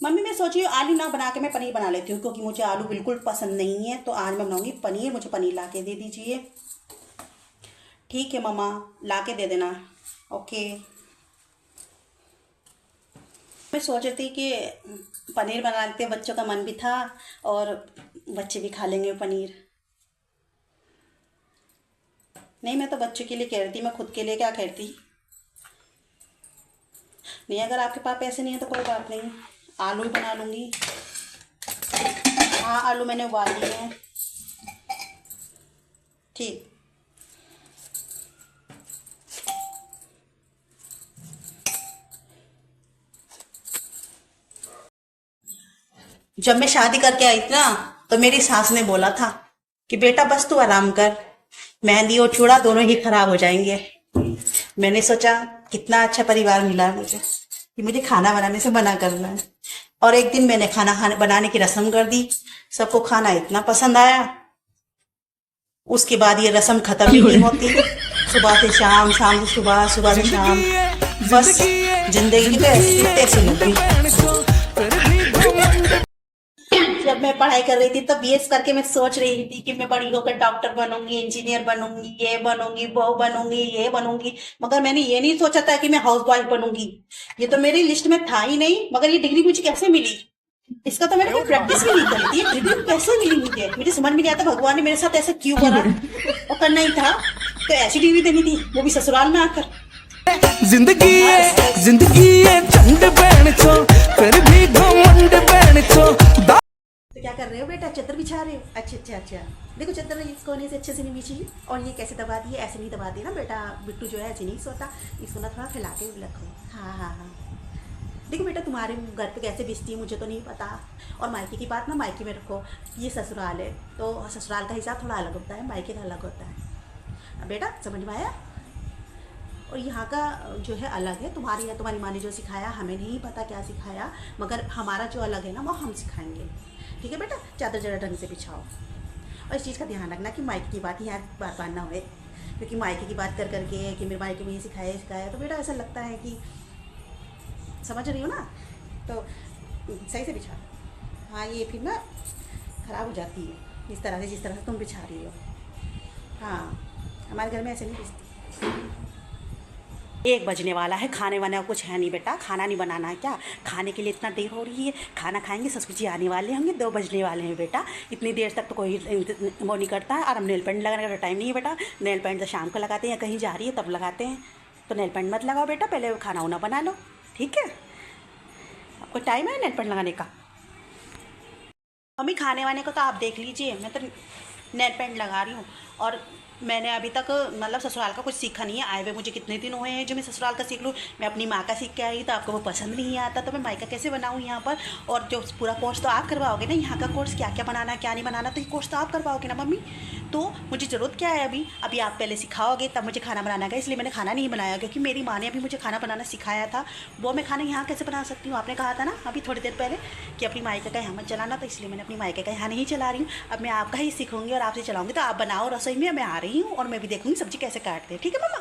Mummy मैं सोच रही हूँ आलू ना बना के मैं पनीर बना लेती हूँ, क्योंकि मुझे आलू बिल्कुल पसंद नहीं है। तो आज मैं बनाऊंगी पनीर। मुझे पनीर ला के दे दीजिए। ठीक है मम्मा, ला के दे देना। ओके। मैं सोच रही थी कि पनीर बना लेते हैं, बच्चों का मन भी था और बच्चे भी खा लेंगे पनीर। नहीं, मैं तो बच्चों के लिए कह रही थी, मैं खुद के लिए क्या कहती। नहीं, अगर आपके पास पैसे नहीं है तो कोई बात नहीं, आलू ही बना लूँगी। हाँ, आलू मैंने उबाल लिए हैं। ठीक। जब मैं शादी करके आई थी ना, तो मेरी सास ने बोला था कि बेटा बस तू आराम कर, मेहंदी और चूड़ा दोनों ही खराब हो जाएंगे। मैंने सोचा कितना अच्छा परिवार मिला है मुझे कि मुझे खाना बनाने से मना करना है। और एक दिन मैंने खाना बनाने की रस्म कर दी। सबको खाना इतना पसंद आया, उसके बाद ये रस्म खत्म ही नहीं होती। सुबह से शाम, शाम से सुबह, सुबह से शाम, बस जिंदगी तो ऐसी तैसी लगी। जब मैं पढ़ाई कर रही थी तो बीएस करके मैं सोच रही थी कि मैं बड़ी होकर डॉक्टर बनूंगी, इंजीनियर बनूंगी, ये बनूंगी, वो बनूंगी, ये बनूंगी। मगर मैंने ये नहीं सोचा था कि मैं हाउस वाइफ बनूंगी। ये तो मेरी लिस्ट में था ही नहीं। मगर ये डिग्री मुझे कैसे मिली, इसका तो मैंने कोई प्रैक्टिस भी नहीं करी थी। ये डिग्री कैसे मिली मुझे समझ में नहीं आता। भगवान ने मेरे साथ ऐसा क्यों करा। और करना ही था तो ऐसी डिग्री देनी थी, वो भी ससुराल में आकर। जिंदगी है, जिंदगी है चंड बहन चो, फिर भी घमंड बहन चो। तो क्या कर रहे हो बेटा, चादर बिछा रहे हो? अच्छा अच्छा अच्छा, देखो चादर इस कोने से अच्छे से नहीं बिछी। और ये कैसे दबा दी है, ऐसे नहीं दबा दी ना बेटा। बिट्टू जो है ऐसे नहीं सोता, इसको ना थोड़ा फैला के रखो। हाँ हाँ हाँ, देखो बेटा तुम्हारे घर पे कैसे बिछती है मुझे तो नहीं पता। और मायके की बात ना मायके में रखो, ये ससुराल है तो ससुराल का हिसाब थोड़ा अलग होता है, मायके का अलग होता है। बेटा समझ में आया? और यहाँ का जो है अलग है। तुम्हारी माँ ने जो सिखाया, हमें नहीं पता क्या सिखाया, मगर हमारा जो अलग है ना वो हम सिखाएंगे। ठीक है बेटा, चादर जरा ढंग से बिछाओ। और इस चीज़ का ध्यान रखना कि मायके की बात यहाँ बार बार ना होए, क्योंकि मायके की बात कर करके कि मेरे मायके में ये सिखाया तो बेटा ऐसा लगता है कि, समझ रही हो ना? तो सही से बिछा। हाँ, ये फिर ना ख़राब हो जाती है इस तरह से, जिस तरह से तुम बिछा रही हो। हाँ, हमारे घर में ऐसे नहीं बिछती। 1 बजने वाला है, खाने वाने कुछ है नहीं बेटा। खाना नहीं बनाना है क्या? खाने के लिए इतना देर हो रही है, खाना खाएंगे, ससुर जी आने वाले होंगे, 2 बजने वाले हैं बेटा। इतनी देर तक तो कोई वो नहीं करता है। और हम नेल पेंट लगाने का टाइम नहीं है बेटा। नेल पेंट तो शाम को लगाते हैं या कहीं जा रही है तब लगाते हैं। तो नेल पेंट मत लगाओ बेटा, पहले खाना वाना बना लो। ठीक है, कोई टाइम है नेल पेंट लगाने का? मम्मी खाने वाने को तो आप देख लीजिए, मैं तो नेल पेंट लगा रही हूँ। और मैंने अभी तक मतलब ससुराल का कुछ सीखा नहीं है। आए हुए मुझे कितने दिन हुए हैं जो मैं ससुराल का सीख लूँ। मैं अपनी माँ का सीख के आई तो आपको वो पसंद नहीं आता, तो मैं मायका कैसे बनाऊँ यहाँ पर? और जो पूरा कोर्स तो आप करवाओगे ना, यहाँ का कोर्स क्या क्या बनाना क्या नहीं बनाना, तो ये कोर्स तो आप करवाओगे ना मम्मी। तो मुझे ज़रूरत क्या है अभी आप पहले सिखाओगे तब मुझे खाना बनाना है। इसलिए मैंने खाना नहीं बनाया, क्योंकि मेरी माँ ने अभी मुझे खाना बनाना सिखाया था। वो मैं खाना यहाँ कैसे बना सकती हूँ? आपने कहा था ना अभी थोड़ी देर पहले कि अपनी मायके का यहाँ मत चलाना, तो इसलिए मैंने अपनी मायके का यहाँ नहीं चला रही हूँ। अब मैं आपका ही सीखूंगी और आपसे चलाऊंगी। तो आप बनाओ रसोई में, मैं आ रही हूँ और मैं भी देखूंगी सब्जी कैसे काटते हैं। ठीक है मम्मा?